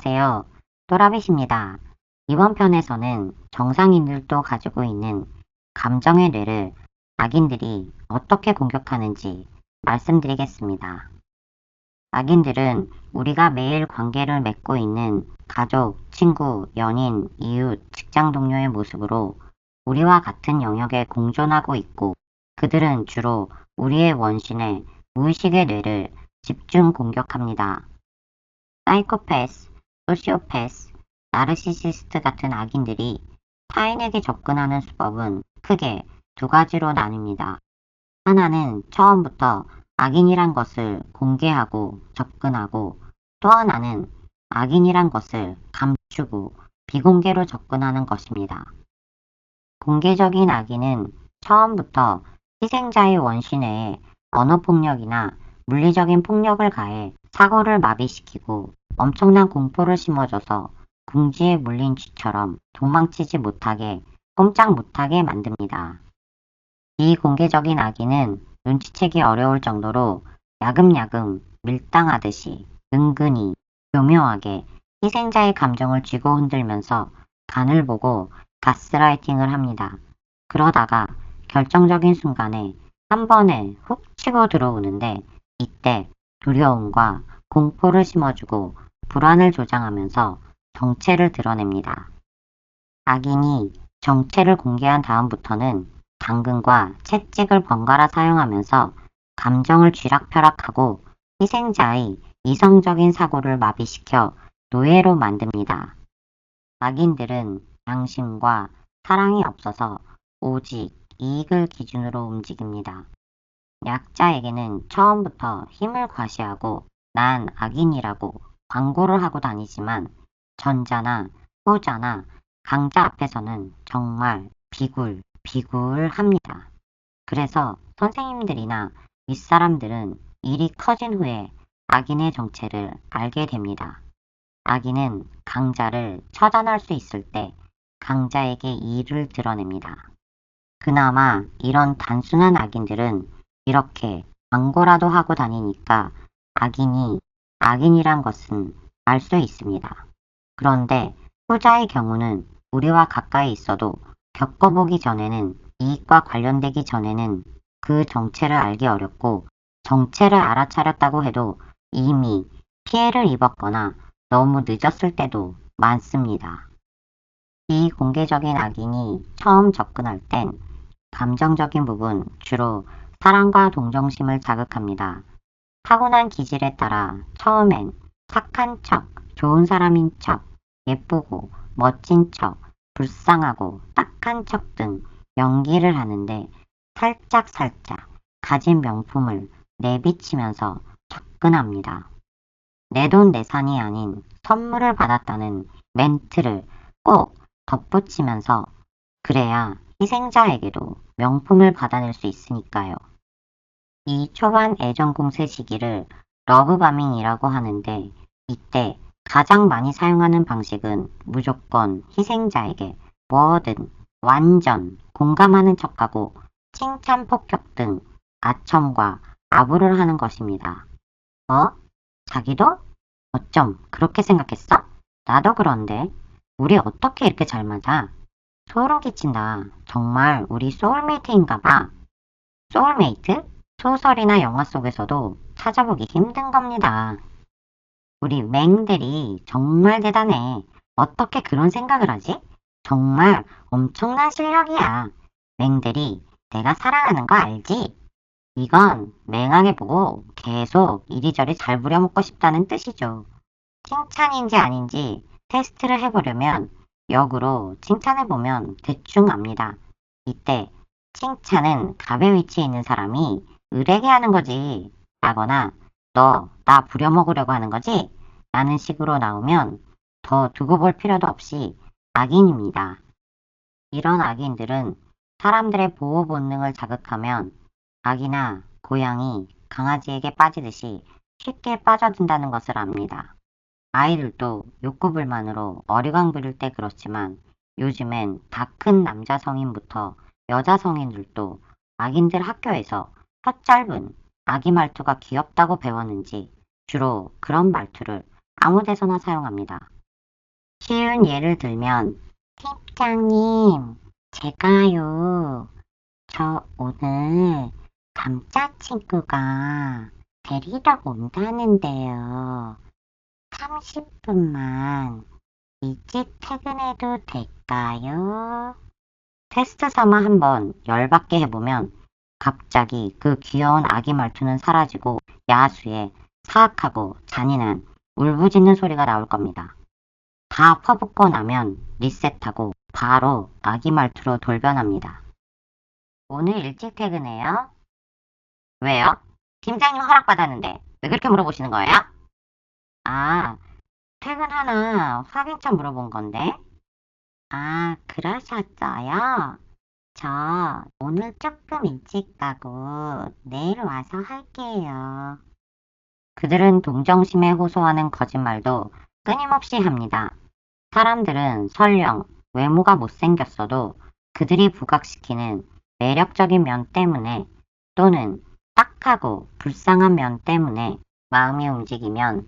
안녕하세요. 또라빗입니다. 이번 편에서는 정상인들도 가지고 있는 감정의 뇌를 악인들이 어떻게 공격하는지 말씀드리겠습니다. 악인들은 우리가 매일 관계를 맺고 있는 가족, 친구, 연인, 이웃, 직장 동료의 모습으로 우리와 같은 영역에 공존하고 있고, 그들은 주로 우리의 원신의 무의식의 뇌를 집중 공격합니다. 사이코패스, 소시오패스, 나르시시스트 같은 악인들이 타인에게 접근하는 수법은 크게 두 가지로 나뉩니다. 하나는 처음부터 악인이란 것을 공개하고 접근하고, 또 하나는 악인이란 것을 감추고 비공개로 접근하는 것입니다. 공개적인 악인은 처음부터 희생자의 원신에 언어폭력이나 물리적인 폭력을 가해 사고를 마비시키고 엄청난 공포를 심어줘서 궁지에 물린 쥐처럼 도망치지 못하게, 꼼짝 못하게 만듭니다. 비공개적인 악인은 눈치채기 어려울 정도로 야금야금 밀당하듯이 은근히 교묘하게 희생자의 감정을 쥐고 흔들면서 간을 보고 가스라이팅을 합니다. 그러다가 결정적인 순간에 한 번에 훅 치고 들어오는데, 이때 두려움과 공포를 심어주고 불안을 조장하면서 정체를 드러냅니다. 악인이 정체를 공개한 다음부터는 당근과 채찍을 번갈아 사용하면서 감정을 쥐락펴락하고 희생자의 이성적인 사고를 마비시켜 노예로 만듭니다. 악인들은 양심과 사랑이 없어서 오직 이익을 기준으로 움직입니다. 약자에게는 처음부터 힘을 과시하고 난 악인이라고 광고를 하고 다니지만, 전자나 후자나 강자 앞에서는 정말 비굴합니다. 그래서 선생님들이나 윗사람들은 일이 커진 후에 악인의 정체를 알게 됩니다. 악인은 강자를 처단할 수 있을 때 강자에게 이의를 드러냅니다. 그나마 이런 단순한 악인들은 이렇게 광고라도 하고 다니니까 악인이 악인이란 것은 알 수 있습니다. 그런데 후자의 경우는 우리와 가까이 있어도 겪어보기 전에는, 이익과 관련되기 전에는 그 정체를 알기 어렵고, 정체를 알아차렸다고 해도 이미 피해를 입었거나 너무 늦었을 때도 많습니다. 비공개적인 악인이 처음 접근할 땐 감정적인 부분, 주로 사랑과 동정심을 자극합니다. 타고난 기질에 따라 처음엔 착한 척, 좋은 사람인 척, 예쁘고 멋진 척, 불쌍하고 딱한 척 등 연기를 하는데, 살짝 가진 명품을 내비치면서 접근합니다. 내돈내산이 아닌 선물을 받았다는 멘트를 꼭 덧붙이면서, 그래야 희생자에게도 명품을 받아낼 수 있으니까요. 이 초반 애정 공세 시기를 러브바밍이라고 하는데, 이때 가장 많이 사용하는 방식은 무조건 희생자에게 뭐든 완전 공감하는 척하고 칭찬 폭격 등 아첨과 아부를 하는 것입니다. 자기도? 어쩜 그렇게 생각했어? 나도 그런데. 우리 어떻게 이렇게 잘 맞아? 소름 끼친다. 정말 우리 소울메이트인가 봐. 소울메이트? 소설이나 영화 속에서도 찾아보기 힘든 겁니다. 우리 맹들이 정말 대단해. 어떻게 그런 생각을 하지? 정말 엄청난 실력이야. 맹들이 내가 사랑하는 거 알지? 이건 맹하게 보고 계속 이리저리 잘 부려먹고 싶다는 뜻이죠. 칭찬인지 아닌지 테스트를 해보려면 역으로 칭찬해보면 대충 압니다. 이때 칭찬은 갑의 위치에 있는 사람이 을에게 하는 거지 라거나, 너 나 부려먹으려고 하는 거지? 라는 식으로 나오면 더 두고 볼 필요도 없이 악인입니다. 이런 악인들은 사람들의 보호 본능을 자극하면 닭이나 고양이, 강아지에게 빠지듯이 쉽게 빠져든다는 것을 압니다. 아이들도 욕구불만으로 어리광 부릴 때 그렇지만, 요즘엔 다 큰 남자 성인부터 여자 성인들도 악인들 학교에서 혀 짧은 아기 말투가 귀엽다고 배웠는지 주로 그런 말투를 아무 데서나 사용합니다. 쉬운 예를 들면, 팀장님, 제가요, 저 오늘 남자친구가 데리러 온다는데요. 30분만 일찍 퇴근해도 될까요? 테스트 삼아 한번 열받게 해보면 갑자기 그 귀여운 아기 말투는 사라지고 야수의 사악하고 잔인한 울부짖는 소리가 나올 겁니다. 다 퍼붓고 나면 리셋하고 바로 아기 말투로 돌변합니다. 오늘 일찍 퇴근해요? 왜요? 팀장님 허락받았는데 왜 그렇게 물어보시는 거예요? 아, 퇴근하나 확인차 물어본 건데. 아, 그러셨어요? 저 오늘 조금 일찍 가고 내일 와서 할게요. 그들은 동정심에 호소하는 거짓말도 끊임없이 합니다. 사람들은 설령 외모가 못생겼어도 그들이 부각시키는 매력적인 면 때문에 또는 딱하고 불쌍한 면 때문에 마음이 움직이면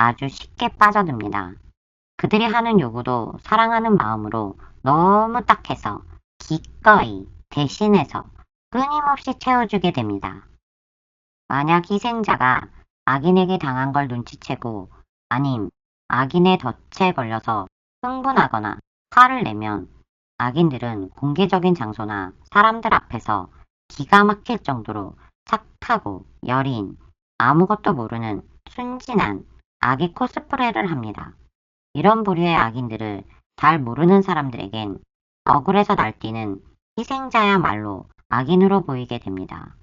아주 쉽게 빠져듭니다. 그들이 하는 요구도 사랑하는 마음으로 너무 딱해서 기꺼이 대신해서 끊임없이 채워주게 됩니다. 만약 희생자가 악인에게 당한 걸 눈치채고 아님 악인의 덫에 걸려서 흥분하거나 화를 내면 악인들은 공개적인 장소나 사람들 앞에서 기가 막힐 정도로 착하고 여린 아무것도 모르는 순진한 아기 코스프레를 합니다. 이런 부류의 악인들을 잘 모르는 사람들에겐 억울해서 날뛰는 희생자야말로 악인으로 보이게 됩니다.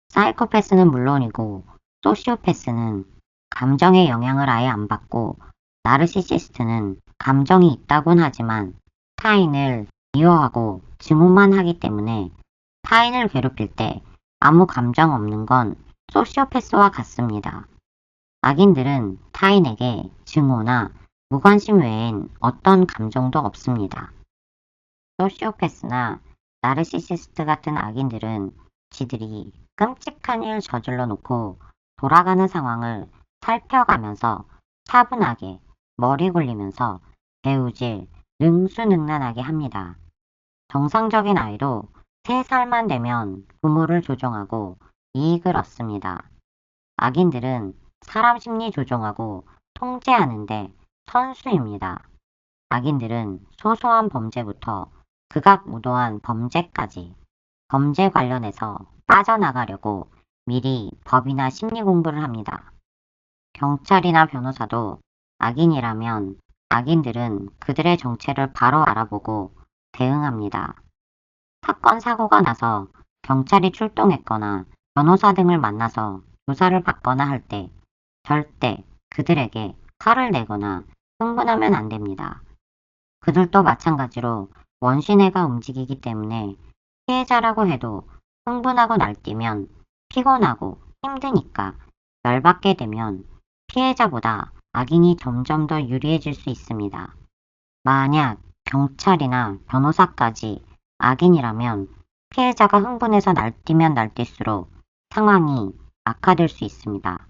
사이코패스는 물론이고 소시오패스는 감정의 영향을 아예 안 받고 나르시시스트는 감정이 있다곤 하지만 타인을 미워하고 증오만 하기 때문에 타인을 괴롭힐 때 아무 감정 없는 건 소시오패스와 같습니다. 악인들은 타인에게 증오나 무관심 외엔 어떤 감정도 없습니다. 소시오패스나 나르시시스트 같은 악인들은 지들이 끔찍한 일 저질러 놓고 돌아가는 상황을 살펴가면서 차분하게 머리 굴리면서 배우질 능수능란하게 합니다. 정상적인 아이도 3살만 되면 부모를 조종하고 이익을 얻습니다. 악인들은 사람 심리 조종하고 통제하는데 선수입니다. 악인들은 소소한 범죄부터 극악무도한 범죄까지 범죄 관련해서 빠져나가려고 미리 법이나 심리 공부를 합니다. 경찰이나 변호사도 악인이라면 악인들은 그들의 정체를 바로 알아보고 대응합니다. 사건 사고가 나서 경찰이 출동했거나 변호사 등을 만나서 조사를 받거나 할 때 절대 그들에게 화를 내거나 흥분하면 안 됩니다. 그들도 마찬가지로 원시뇌가 움직이기 때문에 피해자라고 해도 흥분하고 날뛰면 피곤하고 힘드니까 열받게 되면 피해자보다 악인이 점점 더 유리해질 수 있습니다. 만약 경찰이나 변호사까지 악인이라면 피해자가 흥분해서 날뛰면 날뛸수록 상황이 악화될 수 있습니다.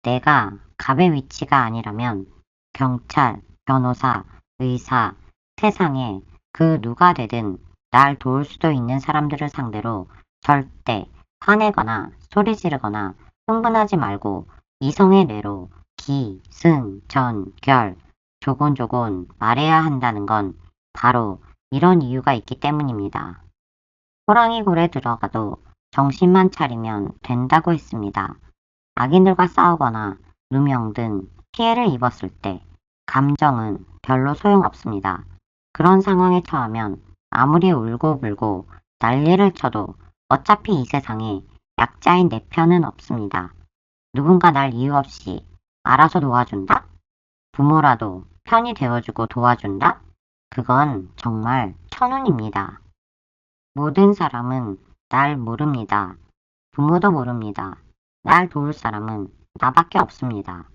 내가 갑의 위치가 아니라면 경찰, 변호사, 의사, 세상에 그 누가 되든 날 도울 수도 있는 사람들을 상대로 절대 화내거나 소리 지르거나 흥분하지 말고 이성의 뇌로 기, 승, 전, 결, 조곤조곤 말해야 한다는 건 바로 이런 이유가 있기 때문입니다. 호랑이 굴에 들어가도 정신만 차리면 된다고 했습니다. 악인들과 싸우거나 누명 등 피해를 입었을 때 감정은 별로 소용없습니다. 그런 상황에 처하면 아무리 울고불고 난리를 쳐도 어차피 이 세상에 약자인 내 편은 없습니다. 누군가 날 이유 없이 알아서 도와준다? 부모라도 편이 되어주고 도와준다? 그건 정말 천운입니다. 모든 사람은 날 모릅니다. 부모도 모릅니다. 날 도울 사람은 나밖에 없습니다.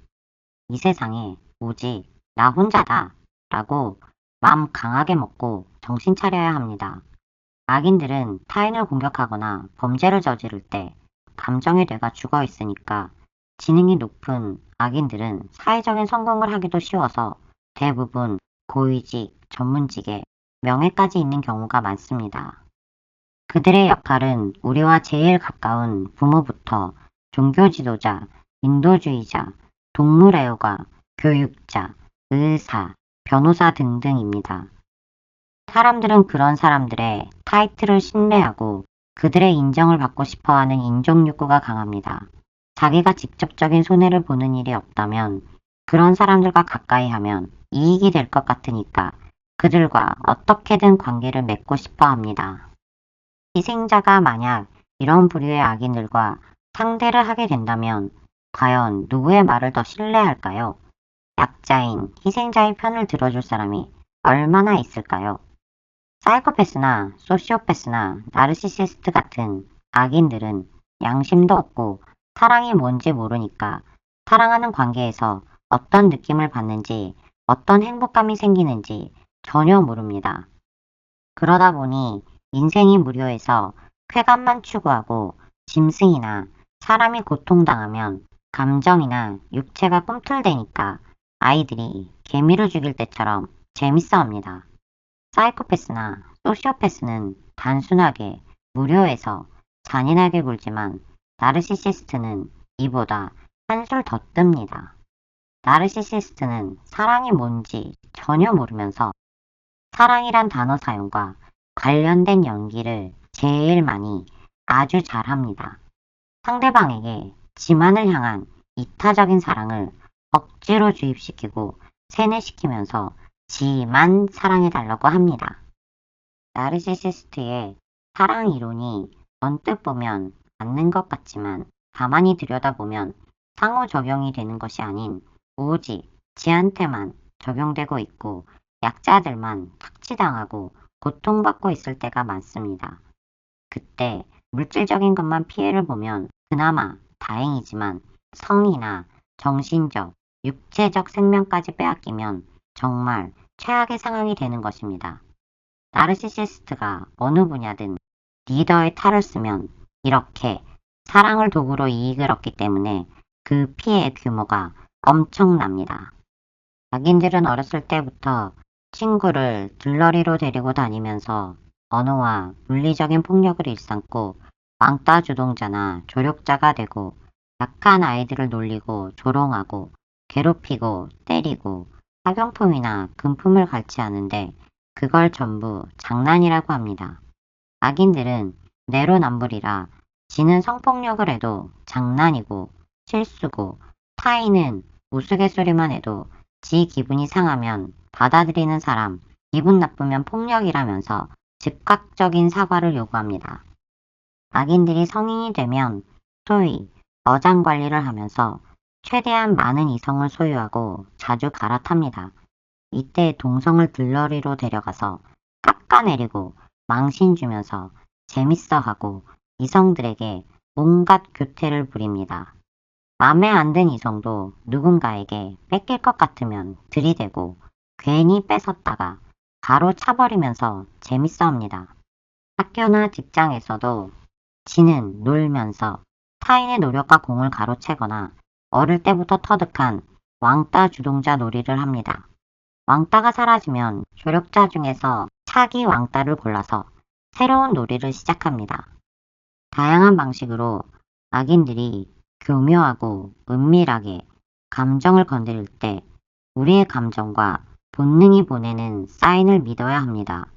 이 세상에 오직 나 혼자다 라고 마음 강하게 먹고 정신 차려야 합니다. 악인들은 타인을 공격하거나 범죄를 저지를 때 감정의 뇌가 죽어 있으니까 지능이 높은 악인들은 사회적인 성공을 하기도 쉬워서 대부분 고위직, 전문직에 명예까지 있는 경우가 많습니다. 그들의 역할은 우리와 제일 가까운 부모부터 종교 지도자, 인도주의자, 동물애호가, 교육자, 의사, 변호사 등등입니다. 사람들은 그런 사람들의 타이틀을 신뢰하고 그들의 인정을 받고 싶어하는 인종 욕구가 강합니다. 자기가 직접적인 손해를 보는 일이 없다면 그런 사람들과 가까이 하면 이익이 될 것 같으니까 그들과 어떻게든 관계를 맺고 싶어 합니다. 희생자가 만약 이런 부류의 악인들과 상대를 하게 된다면 과연 누구의 말을 더 신뢰할까요? 약자인 희생자의 편을 들어줄 사람이 얼마나 있을까요? 사이코패스나 소시오패스나 나르시시스트 같은 악인들은 양심도 없고 사랑이 뭔지 모르니까 사랑하는 관계에서 어떤 느낌을 받는지 어떤 행복감이 생기는지 전혀 모릅니다. 그러다 보니 인생이 무료해서 쾌감만 추구하고 짐승이나 사람이 고통당하면 감정이나 육체가 꿈틀대니까 아이들이 개미를 죽일 때처럼 재밌어합니다. 사이코패스나 소시오패스는 단순하게 무료해서 잔인하게 굴지만 나르시시스트는 이보다 한술 더 뜹니다. 나르시시스트는 사랑이 뭔지 전혀 모르면서 사랑이란 단어 사용과 관련된 연기를 제일 많이 아주 잘합니다. 상대방에게 지만을 향한 이타적인 사랑을 억지로 주입시키고 세뇌시키면서 지만 사랑해달라고 합니다. 나르시시스트의 사랑 이론이 언뜻 보면 맞는 것 같지만 가만히 들여다보면 상호작용이 되는 것이 아닌 오직 지한테만 적용되고 있고 약자들만 착취당하고 고통받고 있을 때가 많습니다. 그때 물질적인 것만 피해를 보면 그나마 다행이지만 성이나 정신적, 육체적 생명까지 빼앗기면 정말 최악의 상황이 되는 것입니다. 나르시시스트가 어느 분야든 리더의 탈을 쓰면 이렇게 사랑을 도구로 이익을 얻기 때문에 그 피해의 규모가 엄청납니다. 자기들은 어렸을 때부터 친구를 들러리로 데리고 다니면서 언어와 물리적인 폭력을 일삼고 왕따 주동자나 조력자가 되고 약한 아이들을 놀리고 조롱하고 괴롭히고 때리고 학용품이나 금품을 갈취하는데 그걸 전부 장난이라고 합니다. 악인들은 내로남불이라 지는 성폭력을 해도 장난이고 실수고 타인은 우스갯소리만 해도 지 기분이 상하면 받아들이는 사람, 기분 나쁘면 폭력이라면서 즉각적인 사과를 요구합니다. 악인들이 성인이 되면 소위 어장관리를 하면서 최대한 많은 이성을 소유하고 자주 갈아탑니다. 이때 동성을 들러리로 데려가서 깎아내리고 망신 주면서 재밌어하고 이성들에게 온갖 교태를 부립니다. 맘에 안 든 이성도 누군가에게 뺏길 것 같으면 들이대고 괜히 뺏었다가 바로 차버리면서 재밌어합니다. 학교나 직장에서도 지는 놀면서 타인의 노력과 공을 가로채거나 어릴 때부터 터득한 왕따 주동자 놀이를 합니다. 왕따가 사라지면 조력자 중에서 차기 왕따를 골라서 새로운 놀이를 시작합니다. 다양한 방식으로 악인들이 교묘하고 은밀하게 감정을 건드릴 때 우리의 감정과 본능이 보내는 사인을 믿어야 합니다.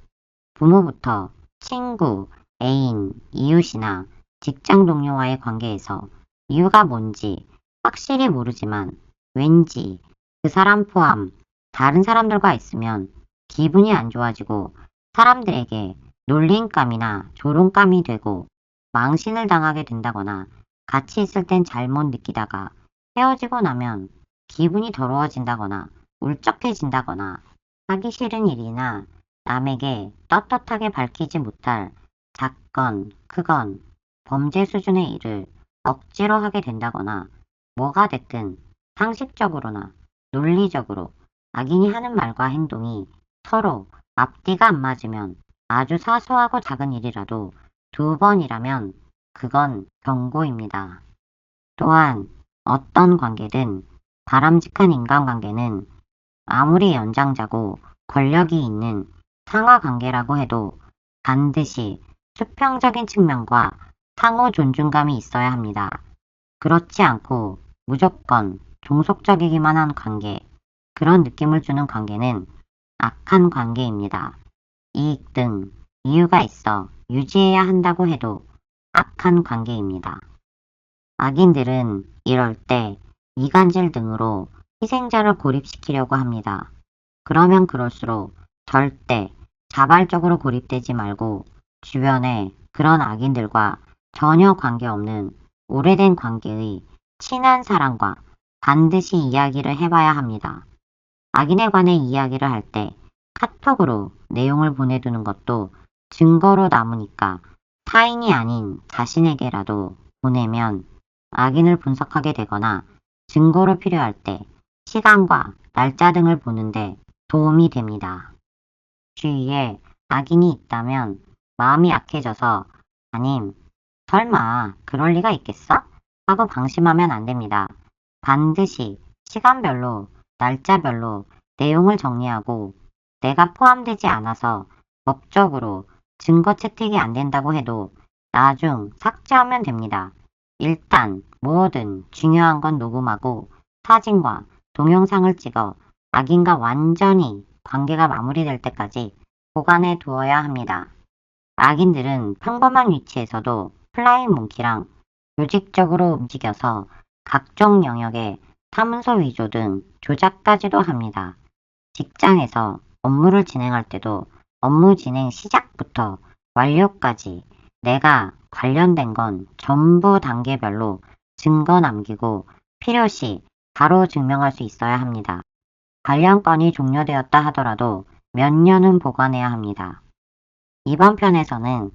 부모부터 친구, 애인, 이웃이나 직장 동료와의 관계에서 이유가 뭔지 확실히 모르지만 왠지 그 사람 포함 다른 사람들과 있으면 기분이 안 좋아지고 사람들에게 놀림감이나 조롱감이 되고 망신을 당하게 된다거나 같이 있을 땐 잘못 느끼다가 헤어지고 나면 기분이 더러워진다거나 울적해진다거나 하기 싫은 일이나 남에게 떳떳하게 밝히지 못할 작건, 크건 범죄 수준의 일을 억지로 하게 된다거나 뭐가 됐든 상식적으로나 논리적으로 악인이 하는 말과 행동이 서로 앞뒤가 안 맞으면 아주 사소하고 작은 일이라도 2번이라면 그건 경고입니다. 또한 어떤 관계든 바람직한 인간관계는 아무리 연장자고 권력이 있는 상하관계라고 해도 반드시 수평적인 측면과 상호 존중감이 있어야 합니다. 그렇지 않고 무조건 종속적이기만 한 관계, 그런 느낌을 주는 관계는 악한 관계입니다. 이익 등 이유가 있어 유지해야 한다고 해도 악한 관계입니다. 악인들은 이럴 때 이간질 등으로 희생자를 고립시키려고 합니다. 그러면 그럴수록 절대 자발적으로 고립되지 말고 주변에 그런 악인들과 전혀 관계없는 오래된 관계의 친한 사람과 반드시 이야기를 해봐야 합니다. 악인에 관해 이야기를 할 때 카톡으로 내용을 보내두는 것도 증거로 남으니까 타인이 아닌 자신에게라도 보내면 악인을 분석하게 되거나 증거로 필요할 때 시간과 날짜 등을 보는데 도움이 됩니다. 주위에 악인이 있다면 마음이 약해져서 아님, 설마 그럴 리가 있겠어? 하고 방심하면 안 됩니다. 반드시 시간별로, 날짜별로 내용을 정리하고 내가 포함되지 않아서 법적으로 증거 채택이 안 된다고 해도 나중 삭제하면 됩니다. 일단 뭐든 중요한 건 녹음하고 사진과 동영상을 찍어 악인과 완전히 관계가 마무리될 때까지 보관해 두어야 합니다. 악인들은 평범한 위치에서도 플라잉 몽키랑 조직적으로 움직여서 각종 영역에 사문서 위조 등 조작까지도 합니다. 직장에서 업무를 진행할 때도 업무 진행 시작부터 완료까지 내가 관련된 건 전부 단계별로 증거 남기고 필요시 바로 증명할 수 있어야 합니다. 관련 건이 종료되었다 하더라도 몇 년은 보관해야 합니다. 이번 편에서는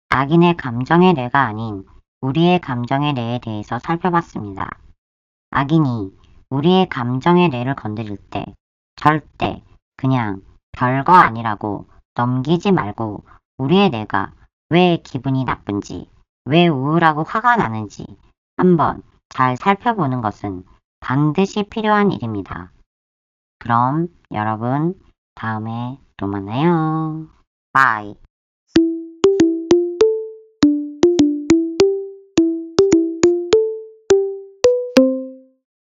악인의 감정의 뇌가 아닌 우리의 감정의 뇌에 대해서 살펴봤습니다. 악인이 우리의 감정의 뇌를 건드릴 때 절대 그냥 별거 아니라고 넘기지 말고 우리의 뇌가 왜 기분이 나쁜지, 왜 우울하고 화가 나는지 한번 잘 살펴보는 것은 반드시 필요한 일입니다. 그럼 여러분 다음에 또 만나요. 바이.